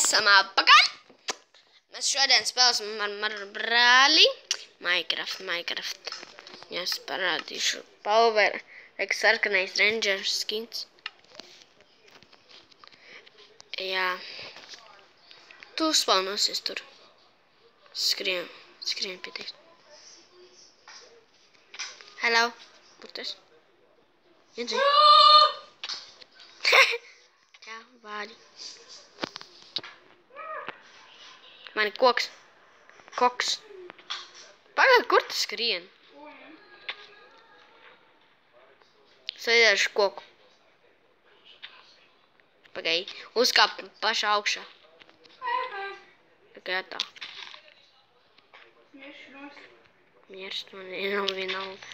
esam atpakaļ. Mēs šodien spēlēsim ar manu brāli Minecraft. Ja es parādīšu Power, sarkanais Ranger skins. Jā. Tu spaunosies tur. Skrien pie tevis. Hello. Kur tas? Iedzi. Jā, vāļi. Man ir koks. Pagaid, kur tu skrien? Sēdēšu koku. Pagaid, uzkāp pašā augšā. Pagaid tā. Mirst man nav vienalga.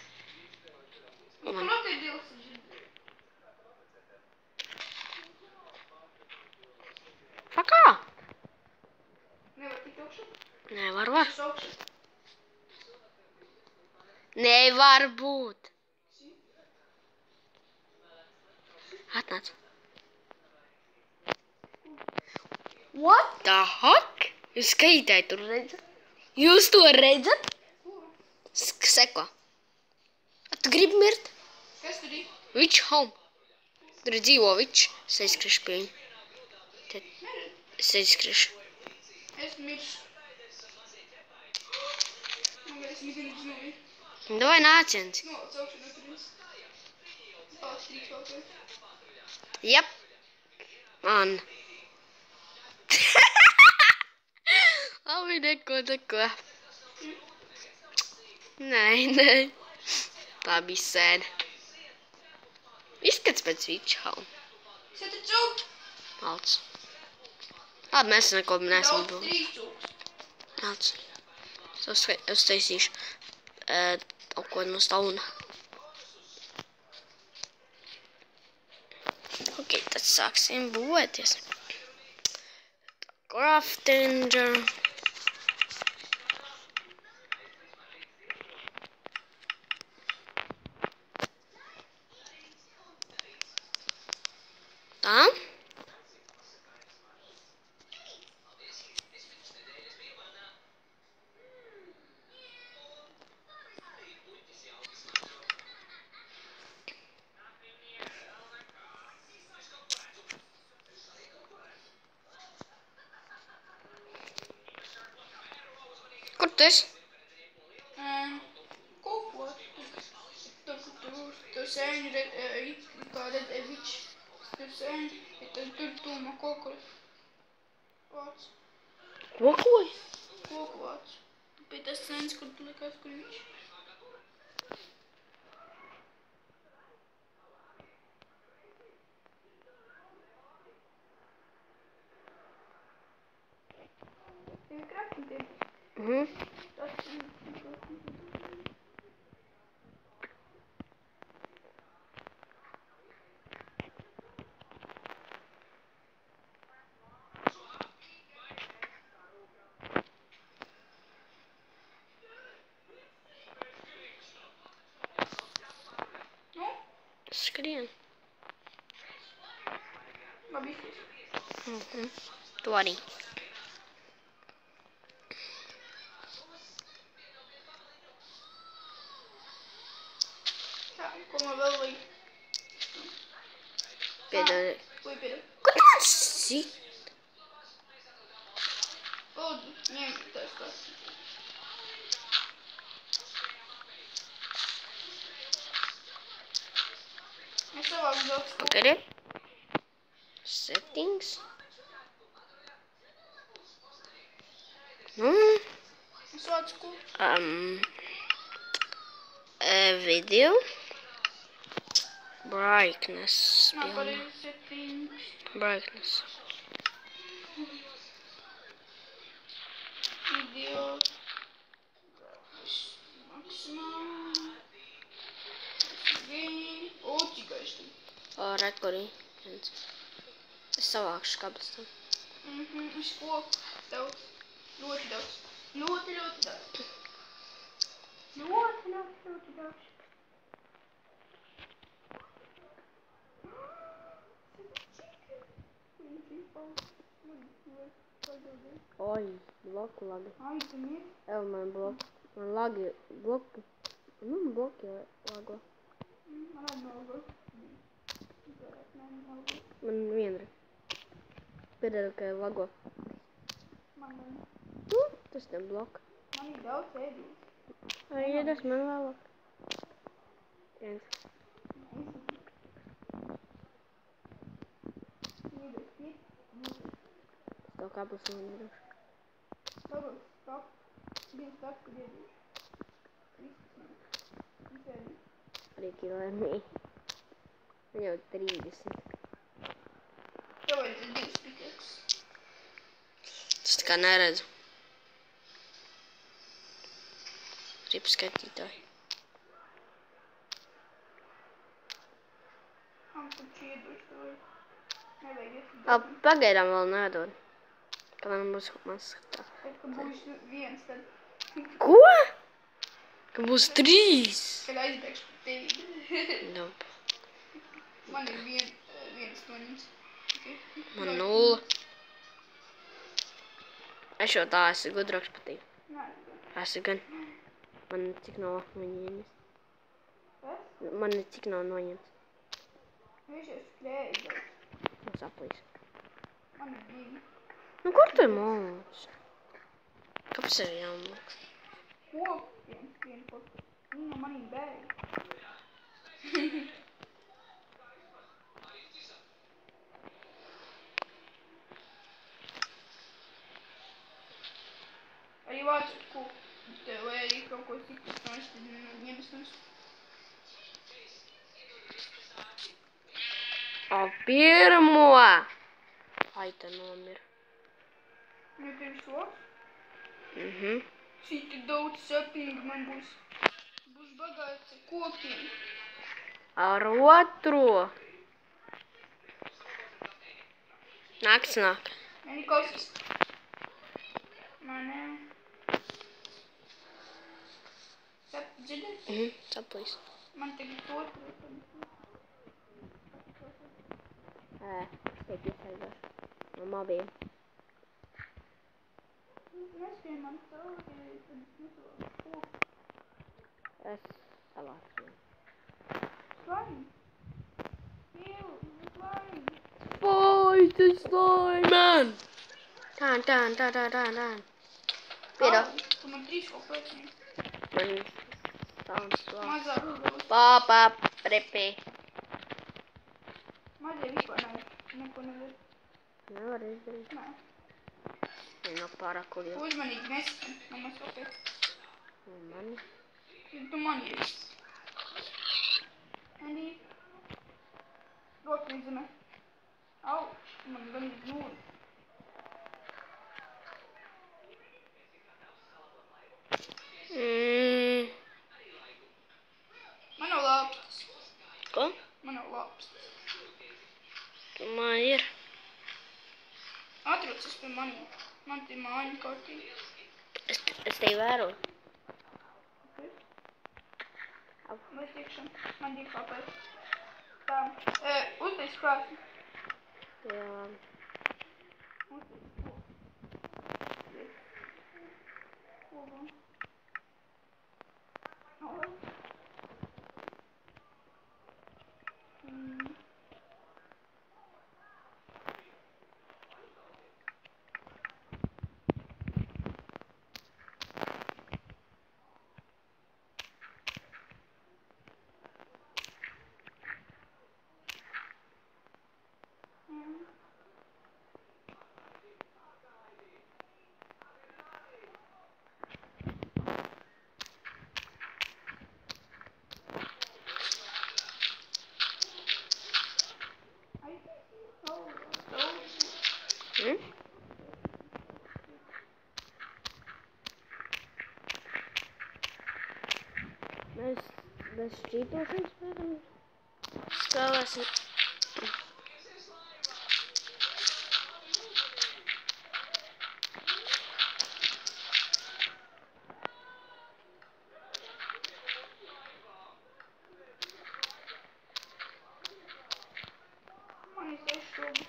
Pakā? Nevar būt. Nevar būt. Atnāc. What the heck? Jūs skaitēji tur redzat? Jūs to redzat? Seko. Tu gribi mirt? Kas tur ir? Witch home. Tur dzīvo witch. Es aizskriešu pie viņu. Es aizskriešu. Es miršu. Es nezinu. Davai nāciens. No, caukšu no turins. Paliks 3 kaut vai. Jep. Man. Labi, neko. Nē. Tā bija sēde. Izskats pēc witch home. Es te cūk. Malc. Labi, mēs neko neesam Daudz būs. 3 cūks. Malc. Es taisīšu kaut ko no stauna. Ok, tad sāksim būvēties. Craftinger. Tā. Kur tu esi? Kaut ko. Tur sēņi kāda vič. Tur sēņi. Tur tūma koku. Vāc. Kokoji? Koku vāc. Pie tas sēņas, kur tu likās, kur vič. Tev ir krāpnītiem? Tas ir Skrien. labi izties. Tu arī. Tā, ko man vēl vajag? Piedod. Ko piedod? Kur tāds sit? Lūdzu, ņem tas. Es savāku daudz koku. Pagari. Settings. Es vācu koku. Video. Brightness. Nav pareizi settings. Brightness. Video. Maksimāli. Gain. O, cik gaišti. Rekorī. Es savākšu kablis tam. Es koku. Daudz. Ļoti daudz. Ļoti daudz. Ļoti daudz. Oj, bloku lagi. Ai, tu mir? Evo man bloku. Man lagi, bloku. Bloki lago. Man arī nav. Man vienreiz. Pēdējā, ka lago. Man Tas te bloka. ir daudz ēdīs. Ai, iedas man vēlāk. Viens. Es tev kāpus nodrošu. Varbūt stop. Viens tāds, kad ēdīs. Arī kilēmī. Man jau 30. Tev vajadzēs 2 pikeks. Tas tā kā neredzu. Ripu skatītāji. Man taču iedošu tev. Nevajag Ap, pagaidām vēl nedod. Ka man būs maz skatā. Tad, kad būs viens, tad... Ko? Ka būs 3. Kad aizbēgšu par tevi. Labi. Man ir viens noņems. Man 0. Es jau tā esmu gudrāks par tevi. Nē, Esmu gan. Man cik nav noņēmis. kas? Man cik nav noņemts. Viņš jau skrēja daudz. Man saplīs. Man ir 2. Nu, kur tu mūc? Kāpēc ir jāmūk? Vienu kopu. Viņa no manīm bēg. Arī vācu kopu. Vai arī kaut ko citu nāc, tad ņemas mums. O, pirmo! Ai, te nomira. Nu, tev ir soks? Cik daudz sapinga man būs. Būs bagāts ar kokiem. Ar otro. Nakts nāk. Man ir klausies. Man, dzirdēt? Saplīs. Man tagad otru. Es teik iesaidāšu. No mobiem. Neskrien man cauri, tad es nesavu koku. Es salāšu. Slime. Ew, slime. Fight the slime man! Tan. Piedod. Tu man 3 kaut pēcini. Man sounds slime. Mazāk uzdos. Papa, prepi. Mazie vispār neko nevar. Nevar izdarīt. Nē. No pārāk uļu. Uzmanīgi neskan. Mammas opēt. Un mani. Tu man ievis. Andy. Roku izzemē. Au. Man gan ir nūri. Man nav lāpstas. Ko? Man nav lāpstas. Man ir. Atrocis pie maniem. Man tie māņu kārtīgi. Es tevi vēroju. Lai tiekšana. Man 2 kāpēc. Tā. Uztais krāsni. Jā. Uztais ko. Ko. Mēs bez šķītošanas varam spēlēsim. Man ir 6 šobu.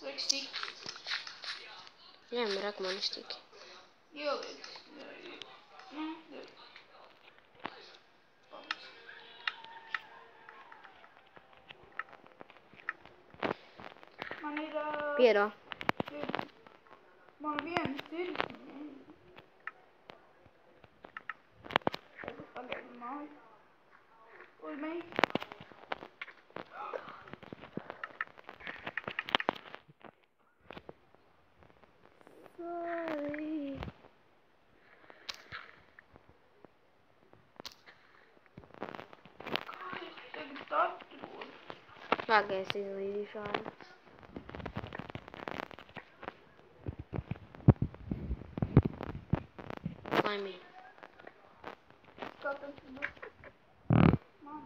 Liek stīk. Ņem rakmani stiki. Ieliek. Nu, ir. Man ir... Piero. Man viens ir. Tagad pagaidu māju. Uz mei. Sorry. Kā es tagad atrodu? Pagaid, es izlīdīšu ārā. Laimīgi. Kā tas būs? Man.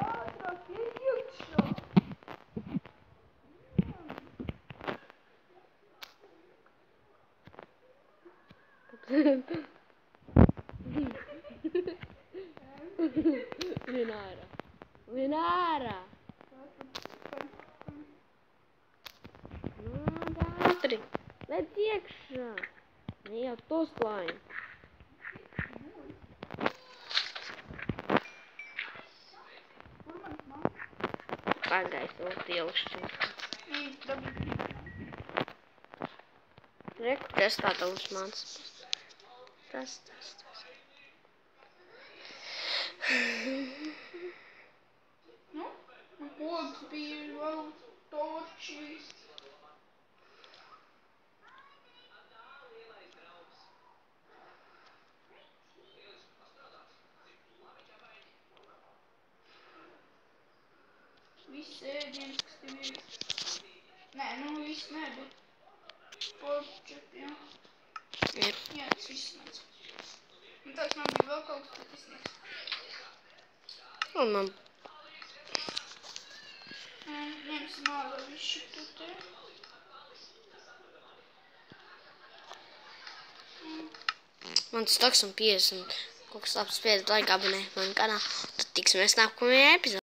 Ātrāk, iekšā. Vien ārā. Vien ārā. Nāc ātri. Lec iekšā. Ne jau to slāņu. Kur mans mājas? Pagaid, vēl pilkšķi. Reku, kas tā tavs mans? Tas. Nu, man koks bija vēl torči. Viss ēdiens, kas tev ir. Nē, nu viss nē, bet porčep, jā. Ir. Jā, tas viss nāc. Un tāds man bija vēl kaut kas, bet es nes. Un man. Ņemsim ārā visu šitu te. Mans 150. Kaut kas labs pēc laika abonē manu kanālu. Tad tiksimies nākamajā epizodē.